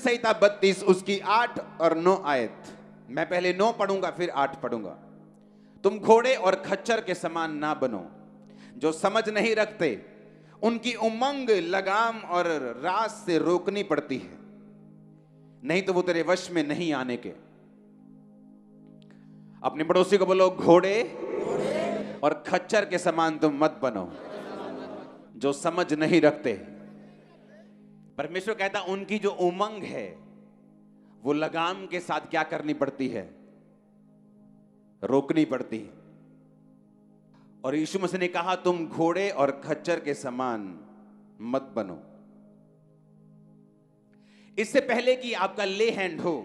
संहिता 32 उसकी 8 और 9 आयत। मैं पहले 9 पढ़ूंगा फिर 8 पढ़ूंगा। तुम घोड़े और खच्चर के समान ना बनो जो समझ नहीं रखते, उनकी उमंग लगाम और रास से रोकनी पड़ती है, नहीं तो वो तेरे वश में नहीं आने के। अपने पड़ोसी को बोलो, घोड़े और खच्चर के समान तुम मत बनो जो समझ नहीं रखते। परमेश्वर कहता उनकी जो उमंग है वो लगाम के साथ क्या करनी पड़ती है? रोकनी पड़ती है। और यीशु मसीह ने कहा तुम घोड़े और खच्चर के समान मत बनो। इससे पहले कि आपका ले हैंड हो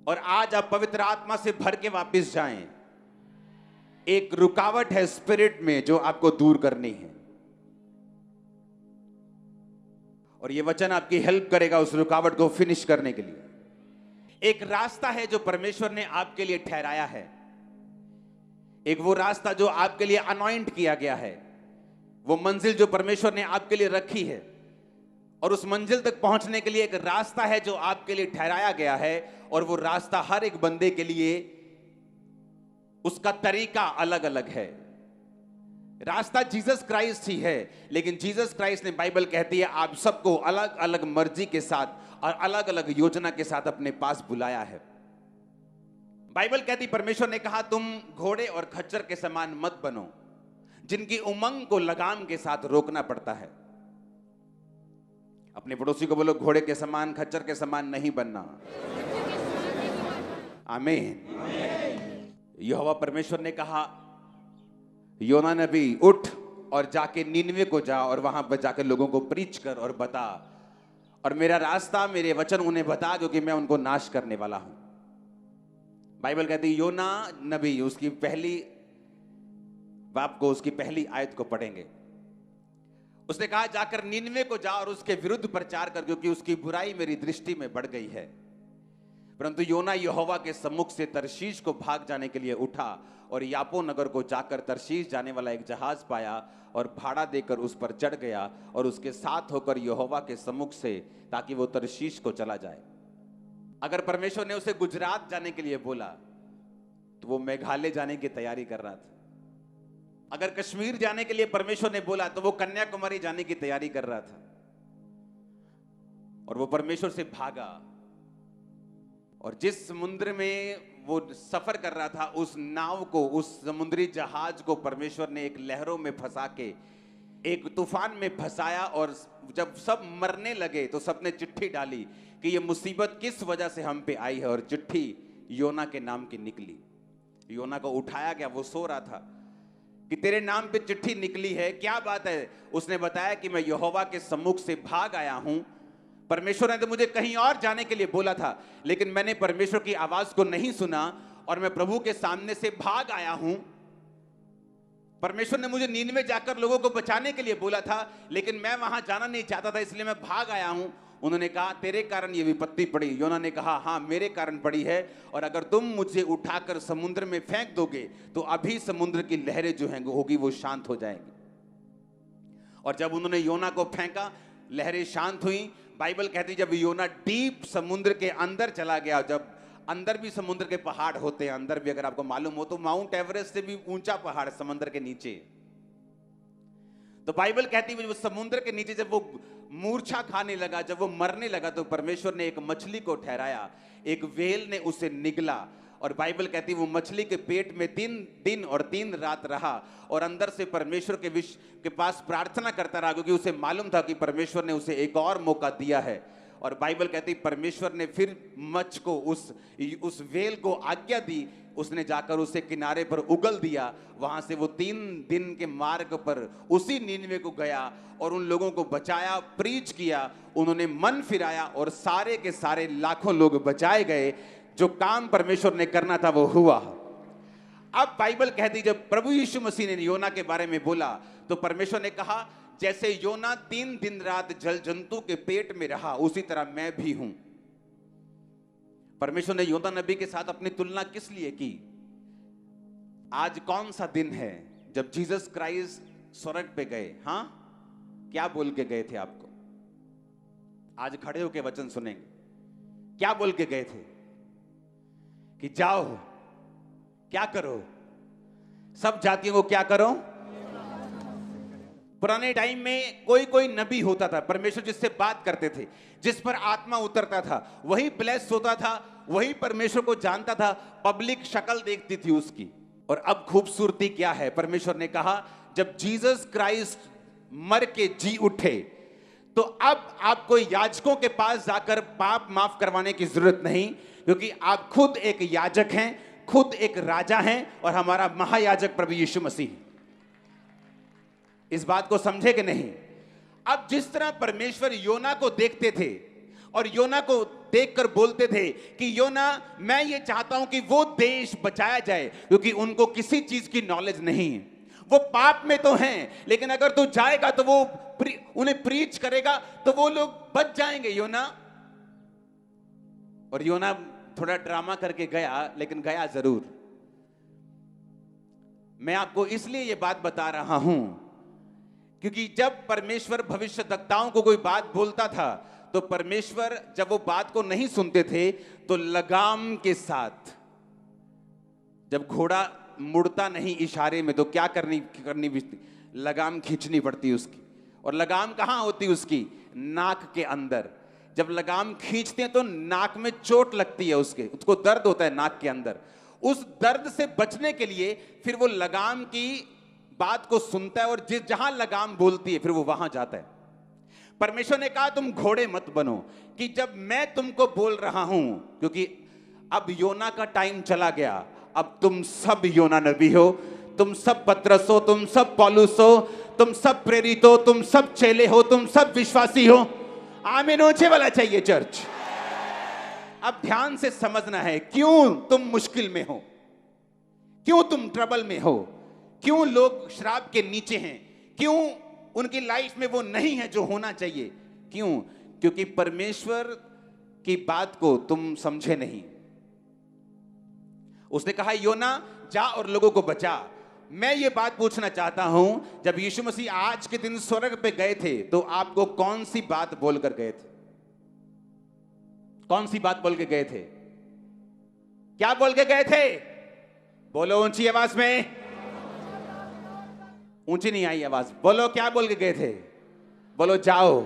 और आज आप पवित्र आत्मा से भर के वापस जाएं, एक रुकावट है स्पिरिट में जो आपको दूर करनी है। और यह वचन आपकी हेल्प करेगा उस रुकावट को फिनिश करने के लिए। एक रास्ता है जो परमेश्वर ने आपके लिए ठहराया है, एक वो रास्ता जो आपके लिए अनॉइंट किया गया है, वो मंजिल जो परमेश्वर ने आपके लिए रखी है। और उस मंजिल तक पहुंचने के लिए एक रास्ता है जो आपके लिए ठहराया गया है, और वो रास्ता हर एक बंदे के लिए उसका तरीका अलग अलग है। रास्ता जीसस क्राइस्ट ही है, लेकिन जीसस क्राइस्ट ने, बाइबल कहती है, आप सबको अलग अलग मर्जी के साथ और अलग अलग योजना के साथ अपने पास बुलाया है। बाइबल कहती, परमेश्वर ने कहा तुम घोड़े और खच्चर के समान मत बनो जिनकी उमंग को लगाम के साथ रोकना पड़ता है। अपने पड़ोसी को बोलो, घोड़े के समान खच्चर के समान नहीं बनना। आमीन। यहोवा परमेश्वर ने कहा, योना नबी उठ और जाके नीनवे को जा और वहां पर जाकर लोगों को प्रीच कर और बता, और मेरा रास्ता, मेरे वचन उन्हें बता दो कि मैं उनको नाश करने वाला हूं। बाइबल कहती है योना नबी, उसकी पहली बाप को, उसकी पहली आयत को पढ़ेंगे। उसने कहा जाकर नीनवे को जा और उसके विरुद्ध प्रचार कर, क्योंकि उसकी बुराई मेरी दृष्टि में बढ़ गई है। परंतु योना यहोवा के सम्मुख से तरशीश को भाग जाने के लिए उठा और यापो नगर को जाकर तरशीश जाने वाला एक जहाज पाया और भाड़ा देकर उस पर चढ़ गया और उसके साथ होकर यहोवा के सम्मुख से, ताकि वो तरशीश को चला जाए। अगर परमेश्वर ने उसे गुजरात जाने के लिए बोला तो वो मेघालय जाने की तैयारी कर रहा था। अगर कश्मीर जाने के लिए परमेश्वर ने बोला तो वो कन्याकुमारी जाने की तैयारी कर रहा था। और वो परमेश्वर से भागा, और जिस समुद्र में वो सफर कर रहा था, उस नाव को, उस समुद्री जहाज को परमेश्वर ने एक लहरों में फंसा के एक तूफान में फंसाया। और जब सब मरने लगे तो सबने चिट्ठी डाली कि ये मुसीबत किस वजह से हम पे आई है, और चिट्ठी योना के नाम की निकली। योना को उठाया गया, वो सो रहा था, कि तेरे नाम पे चिट्ठी निकली है, क्या बात है? उसने बताया कि मैं यहोवा के सम्मुख से भाग आया हूं। परमेश्वर ने तो मुझे कहीं और जाने के लिए बोला था, लेकिन मैंने परमेश्वर की आवाज को नहीं सुना और मैं प्रभु के सामने से भाग आया हूं। परमेश्वर ने मुझे नीनवे जाकर लोगों को बचाने के लिए बोला था, लेकिन मैं वहां जाना नहीं चाहता था, इसलिए मैं भाग आया हूं। उन्होंने कहा तेरे कारण ये विपत्ति पड़ी। योना ने कहा हाँ, मेरे कारण पड़ी है, और अगर तुम मुझे उठाकर समुद्र में फेंक दोगे तो अभी समुद्र की लहरें जो हैं होगी वो शांत हो जाएंगी। और जब उन्होंने योना को फेंका, लहरें शांत हुई। बाइबल कहती जब योना डीप समुद्र के अंदर चला गया, जब अंदर भी समुद्र के पहाड़ होते हैं, अंदर भी, अगर आपको मालूम हो तो माउंट एवरेस्ट से भी ऊंचा पहाड़ समुद्र के नीचे। तो बाइबल कहती है वो समुद्र के नीचे जब वो मूर्छा खाने लगा, जब वो मरने लगा, तो परमेश्वर ने एक मछली को ठहराया, एक व्हेल ने उसे निगला। और बाइबल कहती है वो मछली के पेट में 3 दिन और 3 रात रहा और अंदर से परमेश्वर के पास प्रार्थना करता रहा, क्योंकि उसे मालूम था कि परमेश्वर ने उसे एक और मौका दिया है। और बाइबल कहती परमेश्वर ने फिर मछ को, उस व्हेल को आज्ञा दी, उसने जाकर उसे किनारे पर उगल दिया। वहां से वो 3 दिन के मार्ग पर उसी नीनवे को गया और उन लोगों को बचाया, प्रीच किया, उन्होंने मन फिराया और सारे के सारे लाखों लोग बचाए गए। जो काम परमेश्वर ने करना था वो हुआ। अब बाइबल कहती जब प्रभु यीशु मसीह ने योना के बारे में बोला तो परमेश्वर ने कहा जैसे योना 3 दिन रात जल जंतु के पेट में रहा, उसी तरह मैं भी हूं। परमेश्वर ने योना नबी के साथ अपनी तुलना किस लिए की? आज कौन सा दिन है जब जीसस क्राइस्ट स्वर्ग पे गए? हाँ, क्या बोल के गए थे आपको? आज खड़े होकर वचन सुनेंगे। क्या बोल के गए थे कि जाओ, क्या करो, सब जातियों को क्या करो। पुराने टाइम में कोई कोई नबी होता था, परमेश्वर जिससे बात करते थे, जिस पर आत्मा उतरता था, वही ब्लेस होता था, वही परमेश्वर को जानता था, पब्लिक शक्ल देखती थी उसकी। और अब खूबसूरती क्या है, परमेश्वर ने कहा जब जीसस क्राइस्ट मर के जी उठे तो अब आपको याजकों के पास जाकर पाप माफ करवाने की जरूरत नहीं, क्योंकि आप खुद एक याजक हैं, खुद एक राजा हैं, और हमारा महायाजक प्रभु यीशु मसीह। इस बात को समझे कि नहीं? अब जिस तरह परमेश्वर योना को देखते थे और योना को देखकर बोलते थे कि योना, मैं ये चाहता हूं कि वो देश बचाया जाए, क्योंकि उनको किसी चीज की नॉलेज नहीं है, वो पाप में तो हैं, लेकिन अगर तू जाएगा तो वो उन्हें प्रीच करेगा तो वो लोग बच जाएंगे योना। और योना थोड़ा ड्रामा करके गया, लेकिन गया जरूर। मैं आपको इसलिए ये बात बता रहा हूं क्योंकि जब परमेश्वर भविष्यद्वक्ताओं को कोई बात बोलता था तो परमेश्वर जब वो बात को नहीं सुनते थे तो लगाम के साथ, जब घोड़ा मुड़ता नहीं इशारे में तो क्या करनी लगाम खींचनी पड़ती उसकी। और लगाम कहां होती उसकी? नाक के अंदर। जब लगाम खींचते हैं तो नाक में चोट लगती है, उसको दर्द होता है नाक के अंदर। उस दर्द से बचने के लिए फिर वो लगाम की बात को सुनता है और जहां लगाम बोलती है फिर वो वहां जाता है। परमेश्वर ने कहा तुम घोड़े मत बनो, कि जब मैं तुमको बोल रहा हूं, क्योंकि अब योना का टाइम चला गया, अब तुम सब योना नबी हो, तुम सब पतरस हो, तुम सब पौलुस हो, तुम सब प्रेरित हो, तुम सब चेले हो, तुम सब विश्वासी हो। आमीन ऊंचे वाला चाहिए चर्च। अब ध्यान से समझना है, क्यों तुम मुश्किल में हो, क्यों तुम ट्रबल में हो, क्यों लोग श्राप के नीचे हैं, क्यों उनकी लाइफ में वो नहीं है जो होना चाहिए। क्यों? क्योंकि परमेश्वर की बात को तुम समझे नहीं। उसने कहा योना जा और लोगों को बचा। मैं ये बात पूछना चाहता हूं, जब यीशु मसीह आज के दिन स्वर्ग पे गए थे तो आपको कौन सी बात बोलकर गए थे? कौन सी बात बोल के गए थे? क्या बोल के गए थे? बोलो ऊंची आवाज में। ऊंची नहीं आई आवाज, बोलो क्या बोल के गए थे? बोलो जाओ।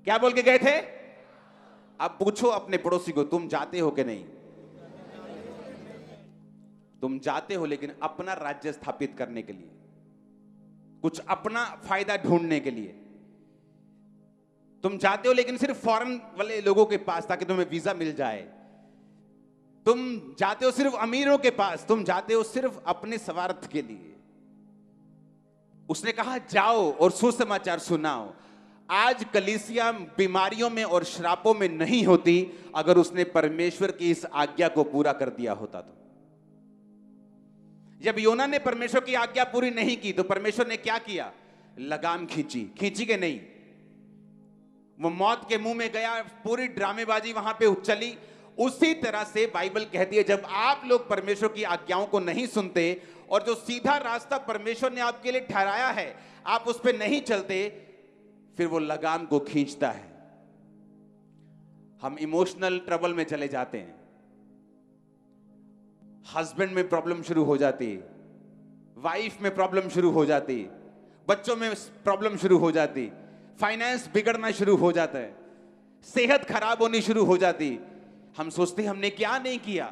क्या बोल के गए थे? अब पूछो अपने पड़ोसी को, तुम जाते हो कि नहीं? तुम जाते हो लेकिन अपना राज्य स्थापित करने के लिए, कुछ अपना फायदा ढूंढने के लिए। तुम जाते हो लेकिन सिर्फ फॉरेन वाले लोगों के पास ताकि तुम्हें वीजा मिल जाए। तुम जाते हो सिर्फ अमीरों के पास, तुम जाते हो सिर्फ अपने स्वार्थ के लिए। उसने कहा जाओ और सुसमाचार सुनाओ। आज कलीसिया बीमारियों में और श्रापों में नहीं होती अगर उसने परमेश्वर की इस आज्ञा को पूरा कर दिया होता तो। जब योना ने परमेश्वर की आज्ञा पूरी नहीं की तो परमेश्वर ने क्या किया? लगाम खींची के नहीं? वो मौत के मुंह में गया, पूरी ड्रामेबाजी वहां पे चली। उसी तरह से बाइबल कहती है जब आप लोग परमेश्वर की आज्ञाओं को नहीं सुनते और जो सीधा रास्ता परमेश्वर ने आपके लिए ठहराया है आप उस पर नहीं चलते, फिर वो लगाम को खींचता है। हम इमोशनल ट्रबल में चले जाते हैं, हस्बैंड में प्रॉब्लम शुरू हो जाती, वाइफ में प्रॉब्लम शुरू हो जाती, बच्चों में प्रॉब्लम शुरू हो जाती, फाइनेंस बिगड़ना शुरू हो जाता है, सेहत खराब होनी शुरू हो जाती। हम सोचते हैं हमने क्या नहीं किया,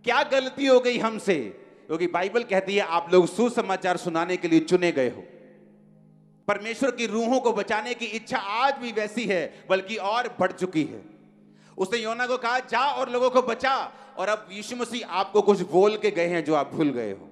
क्या गलती हो गई हमसे, क्योंकि बाइबल कहती है आप लोग सुसमाचार सुनाने के लिए चुने गए हो। परमेश्वर की रूहों को बचाने की इच्छा आज भी वैसी है, बल्कि और बढ़ चुकी है। उसने योना को कहा जा और लोगों को बचा, और अब यीशु मसीह आपको कुछ बोल के गए हैं जो आप भूल गए हो।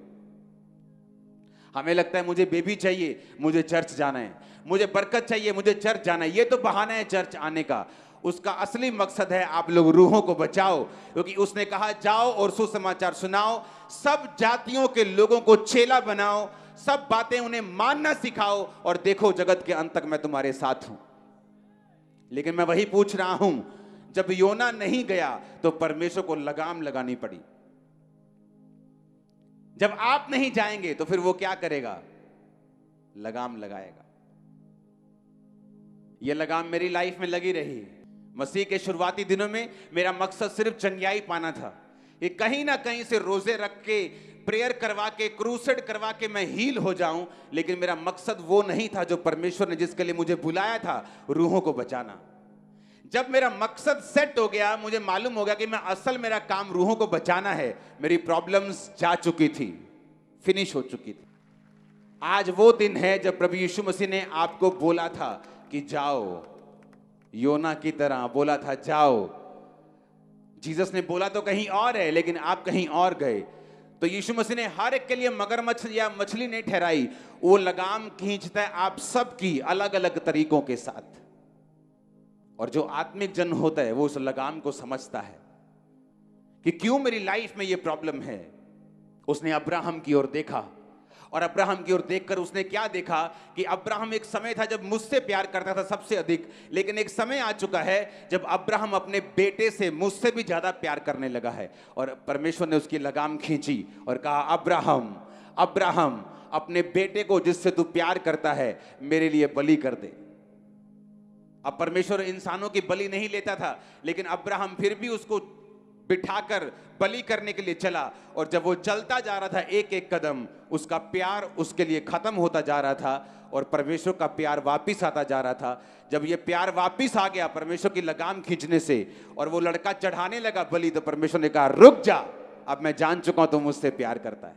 हमें लगता है मुझे बेबी चाहिए, मुझे चर्च जाना है, मुझे बरकत चाहिए, मुझे चर्च जाना है। ये तो बहाना है चर्च आने का। उसका असली मकसद है आप लोग रूहों को बचाओ, क्योंकि उसने कहा जाओ और सुसमाचार सुनाओ, सब जातियों के लोगों को चेला बनाओ, सब बातें उन्हें मानना सिखाओ, और देखो जगत के अंत तक मैं तुम्हारे साथ हूं। लेकिन मैं वही पूछ रहा हूं, जब योना नहीं गया तो परमेश्वर को लगाम लगानी पड़ी। जब आप नहीं जाएंगे तो फिर वो क्या करेगा? लगाम लगाएगा। ये लगाम मेरी लाइफ में लगी रही। मसीह के शुरुआती दिनों में मेरा मकसद सिर्फ चंगियाई पाना था। ये कहीं ना कहीं से रोजे रख के, प्रेयर करवा के, क्रूसेड करवा के मैं हील हो जाऊं, लेकिन मेरा मकसद वो नहीं था जो परमेश्वर ने जिसके लिए मुझे बुलाया था, रूहों को बचाना। जब मेरा मकसद सेट हो गया, मुझे मालूम हो गया कि मैं असल मेरा काम रूहों को बचाना है, मेरी प्रॉब्लम्स जा चुकी थी, फिनिश हो चुकी थी। आज वो दिन है जब प्रभु यीशु मसीह ने आपको बोला था कि जाओ, योना की तरह बोला था जाओ। जीसस ने बोला तो कहीं और है, लेकिन आप कहीं और गए। तो यीशु मसीह ने हर एक के लिए मगरमच्छ या मछली नहीं ठहराई, वो लगाम खींचता है आप सबकी अलग अलग तरीकों के साथ। और जो आत्मिक जन होता है वो उस लगाम को समझता है कि क्यों मेरी लाइफ में ये प्रॉब्लम है। उसने अब्राहम की ओर देखा, और अब्राहम की ओर देखकर उसने क्या देखा कि अब्राहम एक समय था जब मुझसे प्यार करता था सबसे अधिक, लेकिन एक समय आ चुका है जब अब्राहम अपने बेटे से मुझसे भी ज्यादा प्यार करने लगा है। और परमेश्वर ने उसकी लगाम खींची और कहा, अब्राहम, अब्राहम, अपने बेटे को जिससे तू प्यार करता है मेरे लिए बलि कर दे। अब परमेश्वर इंसानों की बलि नहीं लेता था, लेकिन अब्राहम फिर भी उसको बिठाकर बलि करने के लिए चला। और जब वो चलता जा रहा था एक एक कदम, उसका प्यार उसके लिए खत्म होता जा रहा था और परमेश्वर का प्यार वापिस आता जा रहा था। जब ये प्यार वापिस आ गया परमेश्वर की लगाम खींचने से, और वो लड़का चढ़ाने लगा बलि, तो परमेश्वर ने कहा, रुक जा, अब मैं जान चुका हूं तुम मुझसे प्यार करता है।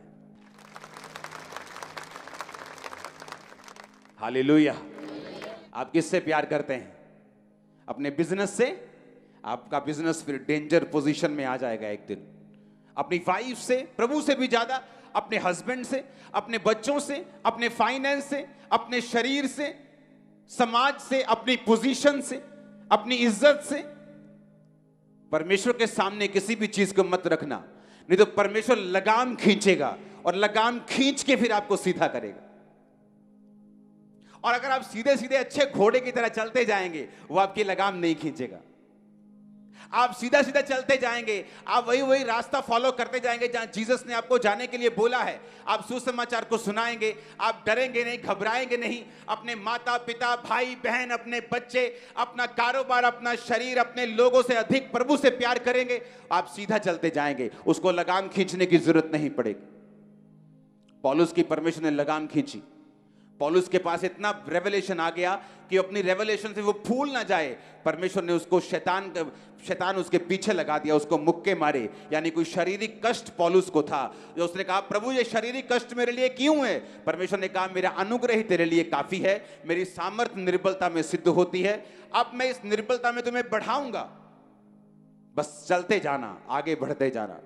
हालेलुया। आप किससे प्यार करते हैं? अपने बिजनेस से? आपका बिजनेस फिर डेंजर पोजीशन में आ जाएगा एक दिन। अपनी वाइफ से, प्रभु से भी ज्यादा, अपने हस्बैंड से, अपने बच्चों से, अपने फाइनेंस से, अपने शरीर से, समाज से, अपनी पोजीशन से, अपनी इज्जत से। परमेश्वर के सामने किसी भी चीज को मत रखना, नहीं तो परमेश्वर लगाम खींचेगा और लगाम खींच के फिर आपको सीधा करेगा। और अगर आप सीधे सीधे अच्छे घोड़े की तरह चलते जाएंगे, वो आपकी लगाम नहीं खींचेगा। आप सीधा सीधा चलते जाएंगे, आप वही वही रास्ता फॉलो करते जाएंगे जहां जीसस ने आपको जाने के लिए बोला है। आप सुसमाचार को सुनाएंगे, आप डरेंगे नहीं, घबराएंगे नहीं। अपने माता पिता, भाई बहन, अपने बच्चे, अपना कारोबार, अपना शरीर, अपने लोगों से अधिक प्रभु से प्यार करेंगे। आप सीधा चलते जाएंगे, उसको लगाम खींचने की जरूरत नहीं पड़ेगी। पौलुस की परमेश्वर ने लगाम खींची। पौलुस के पास इतना रेवलेशन आ गया कि अपनी रेवलेशन से वो भूल ना जाए। परमेश्वर ने उसको शैतान उसके पीछे लगा दिया, उसको मुक्के मारे। यानी कोई शारीरिक कष्ट पौलुस को था, जो उसने कहा, प्रभु ये शारीरिक कष्ट मेरे लिए क्यों है? परमेश्वर ने कहा, मेरा अनुग्रह ही तेरे लिए काफी है, मेरी सामर्थ्य निर्बलता में सिद्ध होती है। अब मैं इस निर्बलता में तुम्हें बढ़ाऊंगा, बस चलते जाना, आगे बढ़ते जाना।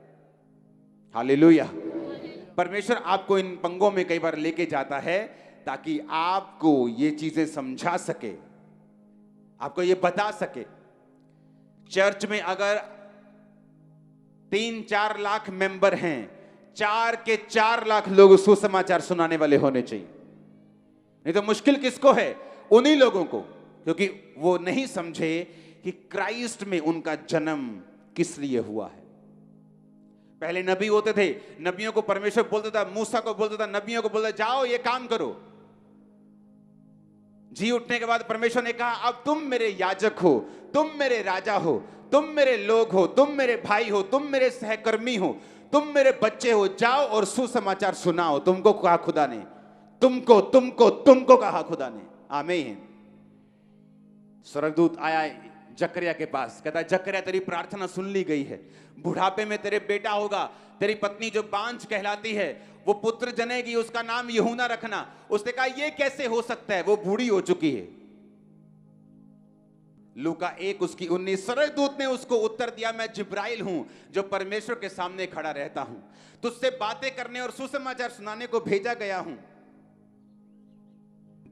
हालेलुया। परमेश्वर आपको इन पंगों में कई बार लेके जाता है ताकि आपको ये चीजें समझा सके, आपको ये बता सके। चर्च में अगर 3-4 लाख मेंबर हैं, 4 के 4 लाख लोग सुसमाचार सुनाने वाले होने चाहिए। नहीं तो मुश्किल किसको है? उन्हीं लोगों को, क्योंकि वो नहीं समझे कि क्राइस्ट में उनका जन्म किस लिए हुआ है। पहले नबी होते थे, नबियों को परमेश्वर बोलता था, मूसा को बोलता था, नबियों को बोलता, जाओ ये काम करो। जी उठने के बाद परमेश्वर ने कहा, अब तुम मेरे याजक हो, तुम मेरे राजा हो, तुम मेरे लोग हो, तुम मेरे भाई हो, तुम मेरे सहकर्मी हो, तुम मेरे बच्चे हो, जाओ और सुसमाचार सुनाओ। तुमको कहा खुदा ने, तुमको तुमको तुमको कहा खुदा ने। आमीन। स्वर्गदूत आया जकरिया के पास, कहता है, जकरिया तेरी प्रार्थना सुन ली गई है, बुढ़ापे में तेरे बेटा होगा, तेरी पत्नी जो बांझ कहलाती है वो पुत्र जनेगी, उसका नाम यूहन्ना रखना। उसने कहा, ये कैसे हो सकता है, वो बूढ़ी हो चुकी है। लूका 1:19। स्वर्गदूत ने उसको उत्तर दिया, मैं जिब्राइल हूं जो परमेश्वर के सामने खड़ा रहता हूं, तुझसे बातें करने और सुसमाचार सुनाने को भेजा गया हूं।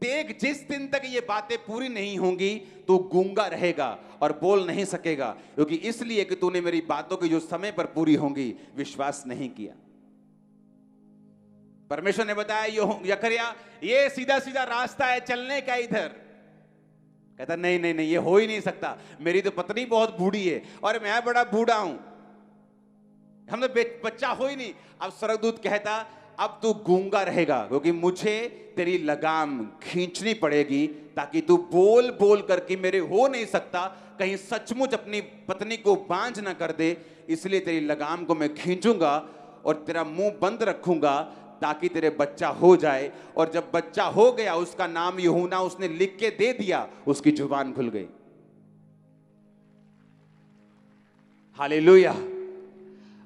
देख, जिस दिन तक ये बातें पूरी नहीं होंगी तो गूंगा रहेगा और बोल नहीं सकेगा, क्योंकि इसलिए कि तूने मेरी बातों की जो समय पर पूरी होंगी विश्वास नहीं किया। परमेश्वर ने बताया, जकरिया ये सीधा सीधा रास्ता है चलने का इधर। कहता, नहीं नहीं नहीं, ये हो ही नहीं सकता, मेरी तो पत्नी बहुत बूढ़ी है और मैं बड़ा बूढ़ा हूं, हम तो बच्चा हो ही नहीं। अब स्वर्गदूत कहता, अब तू गूंगा रहेगा, क्योंकि मुझे तेरी लगाम खींचनी पड़ेगी, ताकि तू बोल बोल करके मेरे हो नहीं सकता, कहीं सचमुच अपनी पत्नी को बांझ ना कर दे, इसलिए तेरी लगाम को मैं खींचूंगा और तेरा मुंह बंद रखूंगा, ताकि तेरे बच्चा हो जाए। और जब बच्चा हो गया, उसका नाम यूहन्ना उसने लिख के दे दिया, उसकी जुबान खुल गई। हालेलुया।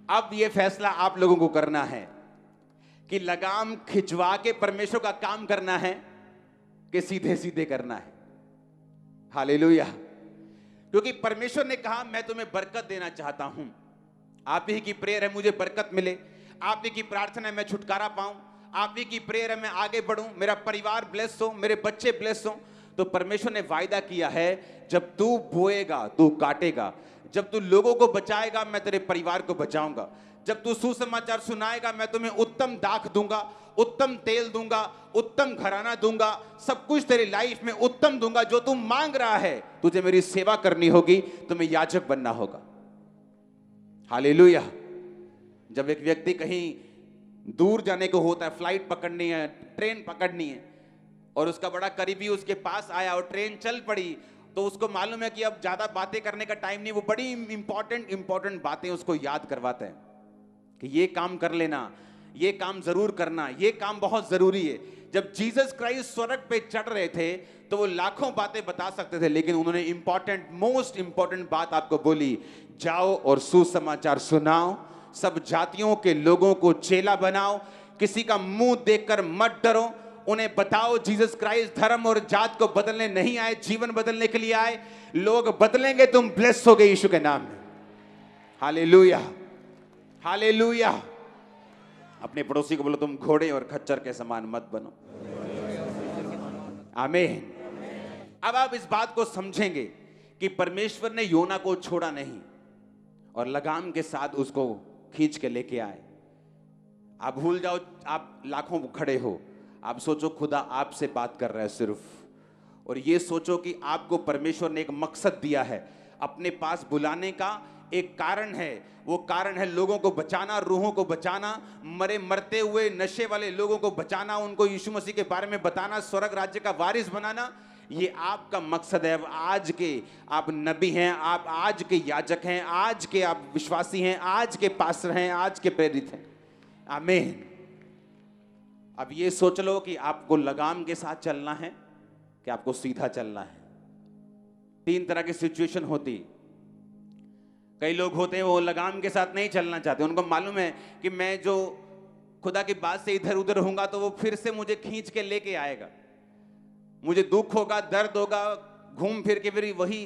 अब यह फैसला आप लोगों को करना है कि लगाम खिंचवा के परमेश्वर का काम करना है कि सीधे सीधे करना है। हालेलुया। क्योंकि परमेश्वर ने कहा मैं तुम्हें बरकत देना चाहता हूं। आप ही की प्रेयर है मुझे बरकत मिले, आप ही की प्रार्थना है मैं छुटकारा पाऊं, आप ही की प्रेयर है मैं आगे बढ़ूं, मेरा परिवार ब्लेस हो, मेरे बच्चे ब्लेस हो। तो परमेश्वर ने वायदा किया है, जब तू बोएगा तू काटेगा, जब तू लोगों को बचाएगा मैं तेरे परिवार को बचाऊंगा, जब तू सुसमाचार सुनाएगा मैं तुम्हें उत्तम दाख दूंगा, उत्तम तेल दूंगा, उत्तम घराना दूंगा, सब कुछ तेरी लाइफ में उत्तम दूंगा। जो तू मांग रहा है, तुझे मेरी सेवा करनी होगी, तुम्हें याजक बनना होगा। हालेलुया। जब एक व्यक्ति कहीं दूर जाने को होता है, फ्लाइट पकड़नी है, ट्रेन पकड़नी है, और उसका बड़ा करीबी उसके पास आया और ट्रेन चल पड़ी, तो उसको मालूम है कि अब ज्यादा बातें करने का टाइम नहीं, वो बड़ी इंपॉर्टेंट बातें उसको याद करवाते हैं कि ये काम कर लेना, ये काम जरूर करना, ये काम बहुत जरूरी है। जब जीसस क्राइस्ट स्वर्ग पे चढ़ रहे थे तो वो लाखों बातें बता सकते थे, लेकिन उन्होंने मोस्ट इंपॉर्टेंट बात आपको बोली, जाओ और सुसमाचार सुनाओ, सब जातियों के लोगों को चेला बनाओ, किसी का मुंह देखकर मत डरो, उन्हें बताओ जीसस क्राइस्ट धर्म और जात को बदलने नहीं आए, जीवन बदलने के लिए आए। लोग बदलेंगे, तुम ब्लेस हो गए यीशु के नाम में। Hallelujah, hallelujah. अपने पड़ोसी को बोलो तुम घोड़े और खच्चर के समान मत बनो। आमीन। अब आप इस बात को समझेंगे कि परमेश्वर ने योना को छोड़ा नहीं और लगाम के साथ उसको खींच के लेके आए। आप भूल जाओ आप लाखों खड़े हो, आप सोचो खुदा आपसे बात कर रहा है सिर्फ, और ये सोचो कि आपको परमेश्वर ने एक मकसद दिया है, अपने पास बुलाने का एक कारण है। वो कारण है लोगों को बचाना, रूहों को बचाना, मरे मरते हुए नशे वाले लोगों को बचाना, उनको यीशु मसीह के बारे में बताना, स्वर्ग राज्य का वारिस बनाना। ये आपका मकसद है। आज के आप नबी हैं, आप आज के याजक हैं, आज के आप विश्वासी हैं, आज के पास्टर हैं, आज के प्रेरित हैं। आमीन। अब ये सोच लो कि आपको लगाम के साथ चलना है कि आपको सीधा चलना है। तीन तरह की सिचुएशन होती। कई लोग होते हैं वो लगाम के साथ नहीं चलना चाहते, उनको मालूम है कि मैं जो खुदा की बात से इधर उधर होऊंगा तो वो फिर से मुझे खींच के लेके आएगा, मुझे दुख होगा, दर्द होगा, घूम फिर के फिर वही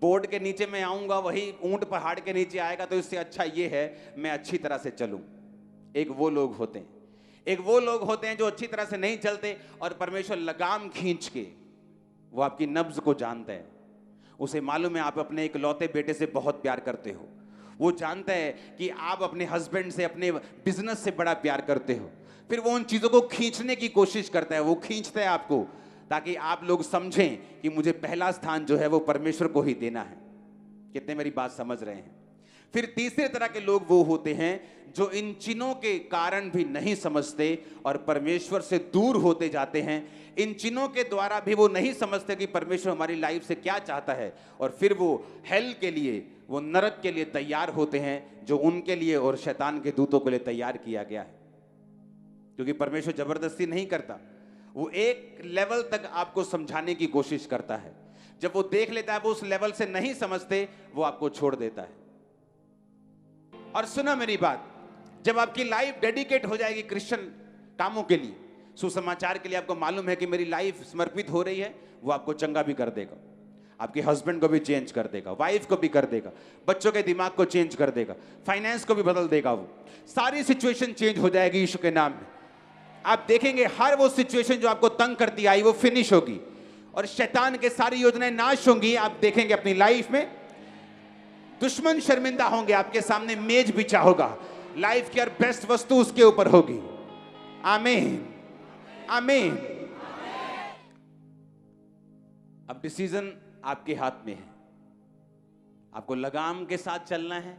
बोर्ड के नीचे मैं आऊंगा, वही ऊंट पहाड़ के नीचे आएगा। तो इससे अच्छा ये है मैं अच्छी तरह से चलूं। एक वो लोग होते हैं, एक वो लोग होते हैं जो अच्छी तरह से नहीं चलते और परमेश्वर लगाम खींच के, वो आपकी नब्ज को जानता है, उसे मालूम है आप अपने इकलौते बेटे से बहुत प्यार करते हो, वो जानता है कि आप अपने हस्बैंड से, अपने बिजनेस से बड़ा प्यार करते हो, फिर वो उन चीजों को खींचने की कोशिश करता है। वो खींचता है आपको ताकि आप लोग समझें कि मुझे पहला स्थान जो है वो परमेश्वर को ही देना है। कितने मेरी बात समझ रहे हैं? फिर तीसरे तरह के लोग वो होते हैं जो इन चिन्हों के कारण भी नहीं समझते और परमेश्वर से दूर होते जाते हैं। इन चिन्हों के द्वारा भी वो नहीं समझते कि परमेश्वर हमारी लाइफ से क्या चाहता है, और फिर वो हेल के लिए, वो नरक के लिए तैयार होते हैं, जो उनके लिए और शैतान के दूतों के लिए तैयार किया गया है। क्योंकि परमेश्वर जबरदस्ती नहीं करता, वो एक लेवल तक आपको समझाने की कोशिश करता है। जब वो देख लेता है वो उस लेवल से नहीं समझते, वो आपको छोड़ देता है। और सुना मेरी बात, जब आपकी लाइफ डेडिकेट हो जाएगी क्रिश्चियन कामों के लिए, सुसमाचार के लिए, आपको मालूम है कि मेरी लाइफ समर्पित हो रही है, वो आपको चंगा भी कर देगा, आपके हस्बैंड को भी चेंज कर देगा, वाइफ को भी कर देगा, बच्चों के दिमाग को चेंज कर देगा, फाइनेंस को भी बदल देगा। वो सारी सिचुएशन चेंज हो जाएगी यीशु के नाम में। आप देखेंगे हर वो सिचुएशन जो आपको तंग करती आई वो फिनिश होगी और शैतान के सारी योजनाएं नाश होंगी। आप देखेंगे अपनी लाइफ में दुश्मन शर्मिंदा होंगे, आपके सामने मेज बिछा होगा, लाइफ की हर बेस्ट वस्तु उसके ऊपर होगी। आमीन, आमीन। अब डिसीजन आपके हाथ में है, आपको लगाम के साथ चलना है,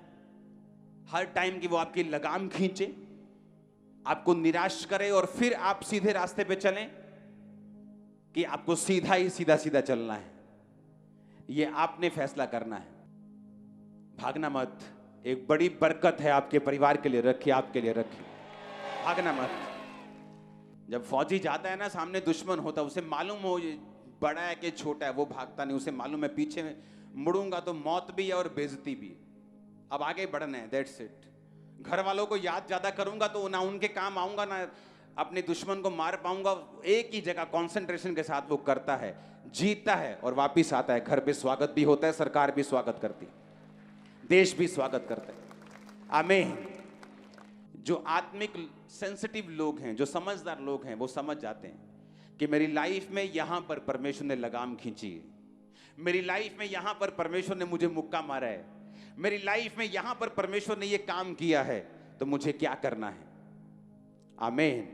हर टाइम की वो आपकी लगाम खींचे, आपको निराश करे और फिर आप सीधे रास्ते पे चलें, कि आपको सीधा ही सीधा सीधा चलना है, ये आपने फैसला करना है। भागना मत। एक बड़ी बरकत है आपके परिवार के लिए रखी, आपके लिए रखी। भागना मत। जब फौजी जाता है ना, सामने दुश्मन होता है, उसे मालूम हो ये बड़ा है कि छोटा है, वो भागता नहीं। उसे मालूम है पीछे मुड़ूंगा तो मौत भी है और बेइज्जती भी। अब आगे बढ़ना है, दैट्स इट। घर वालों को याद ज्यादा करूंगा तो ना उनके काम आऊंगा, ना अपने दुश्मन को मार पाऊंगा। एक ही जगह कंसंट्रेशन के साथ वो करता है, जीतता है और वापिस आता है। घर पे स्वागत भी होता है, सरकार भी स्वागत करती, देश भी स्वागत करता है। आमीन। जो आत्मिक सेंसिटिव लोग हैं, जो समझदार लोग हैं, वो समझ जाते हैं कि मेरी लाइफ में यहां पर परमेश्वर ने लगाम खींची है, मेरी लाइफ में यहां पर परमेश्वर ने मुझे मुक्का मारा है, मेरी लाइफ में यहां पर परमेश्वर ने ये काम किया है, तो मुझे क्या करना है। आमीन।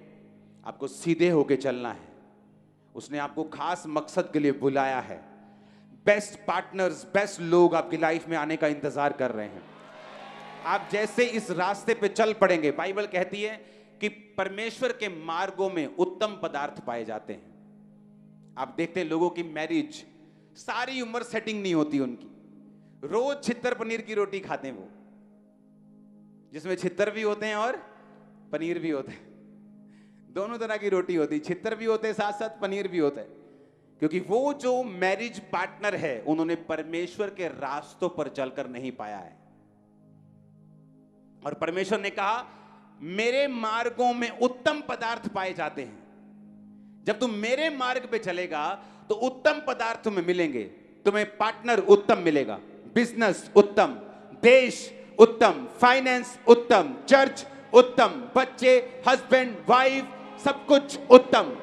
आपको सीधे होके चलना है। उसने आपको खास मकसद के लिए बुलाया है। बेस्ट पार्टनर्स, बेस्ट लोग आपकी लाइफ में आने का इंतजार कर रहे हैं। आप जैसे इस रास्ते पे चल पड़ेंगे, बाइबल कहती है कि परमेश्वर के मार्गों में उत्तम पदार्थ पाए जाते हैं। आप देखते हैं लोगों की मैरिज सारी उम्र सेटिंग नहीं होती उनकी, रोज छित्तर पनीर की रोटी खाते हैं वो, जिसमें छित्तर भी होते हैं और पनीर भी होते हैं। दोनों तरह की रोटी होती, छित्तर भी होते हैं साथ साथ पनीर भी होता है, क्योंकि वो जो मैरिज पार्टनर है उन्होंने परमेश्वर के रास्तों पर चलकर नहीं पाया है। और परमेश्वर ने कहा मेरे मार्गों में उत्तम पदार्थ पाए जाते हैं। जब तुम मेरे मार्ग पे चलेगा तो उत्तम पदार्थ तुम्हें मिलेंगे। तुम्हें पार्टनर उत्तम मिलेगा, बिजनेस उत्तम, देश उत्तम, फाइनेंस उत्तम, चर्च उत्तम, बच्चे, हस्बैंड, वाइफ, सब कुछ उत्तम।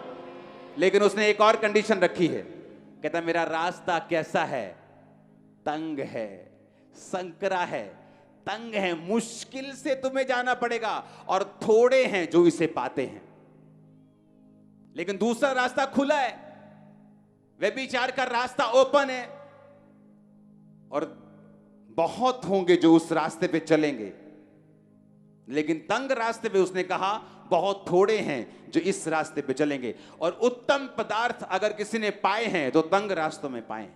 लेकिन उसने एक और कंडीशन रखी है, कहता मेरा रास्ता कैसा है, तंग है, संकरा है, तंग है, मुश्किल से तुम्हें जाना पड़ेगा और थोड़े हैं जो इसे पाते हैं। लेकिन दूसरा रास्ता खुला है, व्यभिचार का रास्ता ओपन है, और बहुत होंगे जो उस रास्ते पे चलेंगे। लेकिन तंग रास्ते पे उसने कहा बहुत थोड़े हैं जो इस रास्ते पे चलेंगे। और उत्तम पदार्थ अगर किसी ने पाए हैं तो तंग रास्तों में पाए हैं।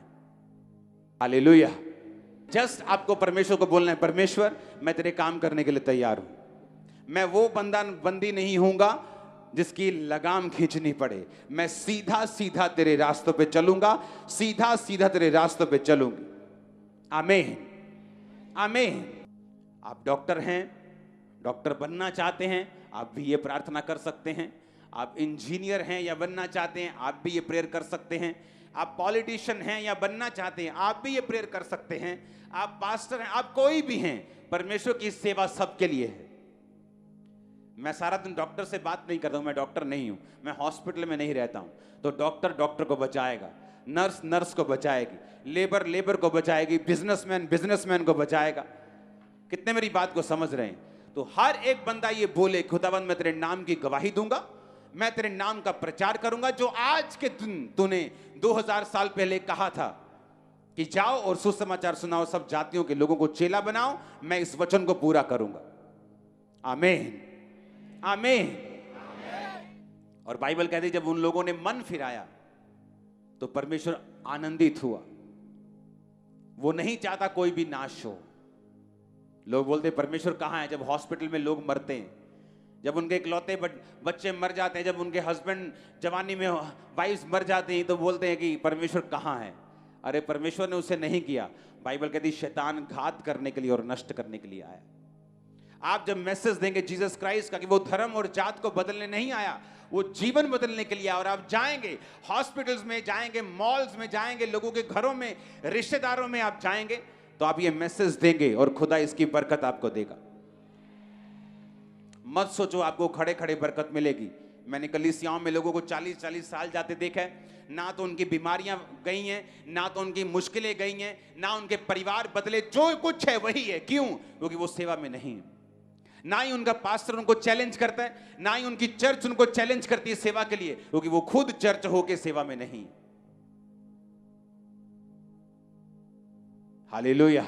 हालेलुया। जस्ट आपको परमेश्वर को बोलना है, परमेश्वर मैं तेरे काम करने के लिए तैयार हूं। मैं वो बंदी नहीं होऊंगा जिसकी लगाम खींचनी पड़े। मैं सीधा सीधा तेरे रास्तों पे चलूंगा, सीधा सीधा तेरे रास्तों पे चलूंगी। आमीन, आमीन। आप डॉक्टर हैं, डॉक्टर बनना चाहते हैं, आप भी ये प्रार्थना कर सकते हैं। आप इंजीनियर हैं या बनना चाहते हैं, आप भी ये प्रेयर कर सकते हैं। आप पॉलिटिशियन हैं या बनना चाहते हैं, आप भी ये प्रेयर कर सकते हैं। आप पास्टर हैं, आप कोई भी हैं, परमेश्वर की सेवा सबके लिए है। मैं सारा दिन डॉक्टर से बात नहीं करता हूं, मैं डॉक्टर नहीं हूं, मैं हॉस्पिटल में नहीं रहता हूं। तो डॉक्टर डॉक्टर को बचाएगा, नर्स नर्स को बचाएगी, लेबर लेबर को बचाएगी, बिजनेसमैन बिजनेसमैन को बचाएगा। कितने मेरी बात को समझ रहे हैं? तो हर एक बंदा ये बोले, खुदावंद मैं तेरे नाम की गवाही दूंगा, मैं तेरे नाम का प्रचार करूंगा। जो आज के दिन तूने 2000 साल पहले कहा था कि जाओ और सुसमाचार सुनाओ, सब जातियों के लोगों को चेला बनाओ, मैं इस वचन को पूरा करूंगा। आमीन, आमीन। और बाइबल कहती है जब उन लोगों ने मन फिराया तो परमेश्वर आनंदित हुआ। वो नहीं चाहता कोई भी नाश हो। लोग बोलते परमेश्वर कहां है? जब हॉस्पिटल में लोग मरते हैं, जब उनके इकलौते बच्चे मर जाते हैं, जब उनके हस्बैंड जवानी में वाइफ्स मर जाते हैं, तो बोलते हैं कि परमेश्वर कहां है? अरे परमेश्वर ने उसे नहीं किया। बाइबल कहती शैतान घात करने के लिए और नष्ट करने के लिए आया। आप जब मैसेज देंगे जीसस क्राइस्ट का कि वो धर्म और जात को बदलने नहीं आया, वो जीवन बदलने के लिए आया, और आप जाएंगे हॉस्पिटल्स में, जाएंगे मॉल्स में, जाएंगे लोगों के घरों में, रिश्तेदारों में आप जाएंगे, तो आप ये मैसेज देंगे और खुदा इसकी बरकत आपको देगा। मत सोचो आपको खड़े खड़े बरकत मिलेगी। मैंने कलीसियाओं में लोगों को 40-40 साल जाते देखा है, ना तो उनकी बीमारियां गई हैं, ना तो उनकी मुश्किलें गई हैं, ना उनके परिवार बदले, जो कुछ है वही है। क्यों? क्योंकि वो सेवा में नहीं है। ना ही उनका पास्टर उनको चैलेंज करता है, ना ही उनकी चर्च उनको चैलेंज करती है सेवा के लिए, क्योंकि वो खुद चर्च होके सेवा में नहीं। हालेलुया।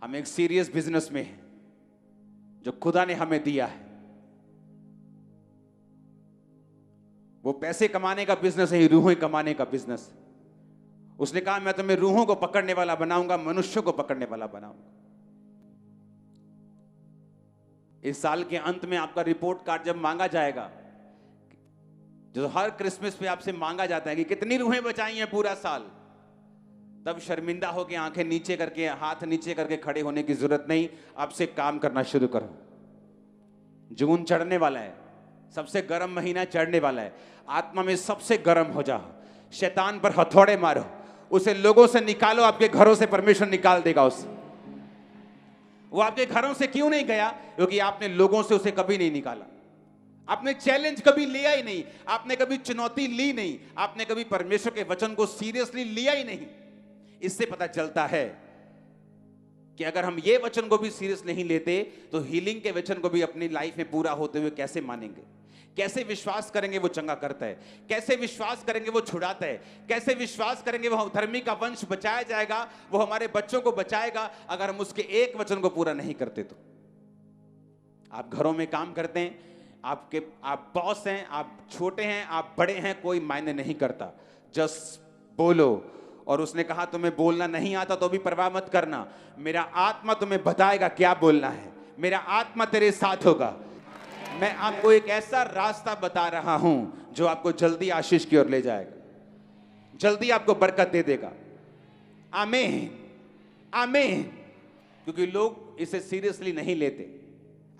हम एक सीरियस बिजनेस में हैं जो खुदा ने हमें दिया है। वो पैसे कमाने का बिजनेस है, रूहें कमाने का बिजनेस। उसने कहा मैं तुम्हें रूहों को पकड़ने वाला बनाऊंगा, मनुष्यों को पकड़ने वाला बनाऊंगा। इस साल के अंत में आपका रिपोर्ट कार्ड जब मांगा जाएगा, जो हर क्रिसमस पे आपसे मांगा जाता है कि कितनी रूहें बचाई हैं पूरा साल, तब शर्मिंदा होकर आंखें नीचे करके, हाथ नीचे करके खड़े होने की जरूरत नहीं। आपसे काम करना शुरू करो। जून चढ़ने वाला है, सबसे गर्म महीना चढ़ने वाला है। आत्मा में सबसे गर्म हो जाओ, शैतान पर हथौड़े मारो, उसे लोगों से निकालो। आपके घरों से परमेश्वर निकाल देगा उसे। वो आपके घरों से क्यों नहीं गया? क्योंकि आपने लोगों से उसे कभी नहीं निकाला। आपने चैलेंज कभी लिया ही नहीं, आपने कभी चुनौती ली नहीं, आपने कभी परमेश्वर के वचन को सीरियसली लिया ही नहीं। इससे पता चलता है कि अगर हम ये वचन को भी सीरियस नहीं लेते तो हीलिंग के वचन को भी अपनी लाइफ में पूरा होते हुए कैसे मानेंगे? कैसे विश्वास करेंगे वो चंगा करता है? कैसे विश्वास करेंगे वो छुड़ाता है? कैसे विश्वास करेंगे वो धर्मी का वंश बचाया जाएगा, वो हमारे बच्चों को बचाएगा, अगर हम उसके एक वचन को पूरा नहीं करते तो? आप घरों में काम करते हैं, आप बॉस हैं, आप छोटे हैं, आप बड़े हैं, कोई मायने नहीं करता। जस्ट बोलो। और उसने कहा तुम्हें बोलना नहीं आता तो भी परवाह मत करना, मेरा आत्मा तुम्हें बताएगा क्या बोलना है, मेरा आत्मा तेरे साथ होगा। मैं आपको एक ऐसा रास्ता बता रहा हूं जो आपको जल्दी आशीष की ओर ले जाएगा, जल्दी आपको बरकत दे देगा। आमीन, आमीन। क्योंकि लोग इसे सीरियसली नहीं लेते।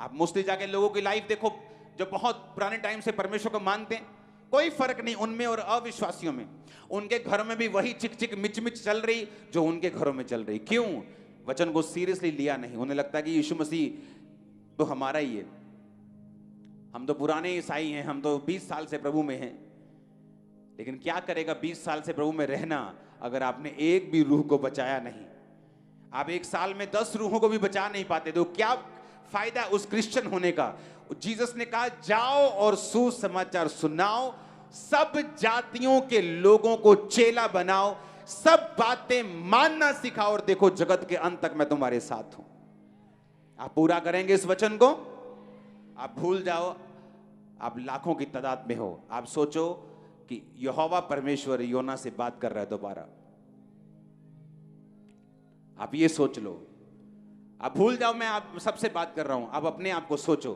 आप मोस्टली जाके लोगों की लाइफ देखो जो बहुत पुराने टाइम से परमेश्वर को मानते हैं, कोई फर्क नहीं उनमें और अविश्वासियों में। उनके घरों में भी वही चिक चिक मिच मिच चल रही जो उनके घरों में चल रही। क्यों? वचन को सीरियसली लिया नहीं। उन्हें लगता है कि यीशु मसीह तो हमारा ही है, हम तो पुराने ईसाई हैं, हम तो 20 साल से प्रभु में हैं। लेकिन क्या करेगा 20 साल से प्रभु में रहना अगर आपने एक भी रूह को बचाया नहीं? आप एक साल में 10 रूहों को भी बचा नहीं पाते तो क्या फायदा उस क्रिश्चियन होने का? जीसस ने कहा जाओ और सुसमाचार सुनाओ, सब जातियों के लोगों को चेला बनाओ, सब बातें मानना सिखाओ, और देखो जगत के अंत तक मैं तुम्हारे साथ हूं। आप पूरा करेंगे इस वचन को? आप भूल जाओ आप लाखों की तादाद में हो। आप सोचो कि यहोवा परमेश्वर योना से बात कर रहा है दोबारा। आप ये सोच लो। आप भूल जाओ मैं आप सबसे बात कर रहा हूं। आप अपने आप को सोचो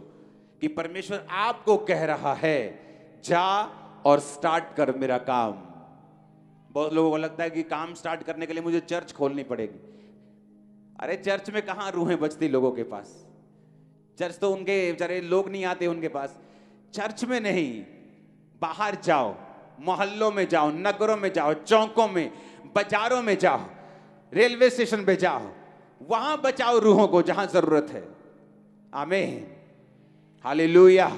कि परमेश्वर आपको कह रहा है जा और स्टार्ट कर मेरा काम। बहुत लोगों को लगता है कि काम स्टार्ट करने के लिए मुझे चर्च खोलनी पड़ेगी। अरे चर्च में कहां रूहें बचती लोगों के पास? चर्च तो उनके बेचारे लोग नहीं आते उनके पास। चर्च में नहीं, बाहर जाओ, मोहल्लों में जाओ, नगरों में जाओ, चौकों में, बाजारों में जाओ, रेलवे स्टेशन पे जाओ, वहां बचाओ रूहों को जहां जरूरत है। आमीन, हालेलुया।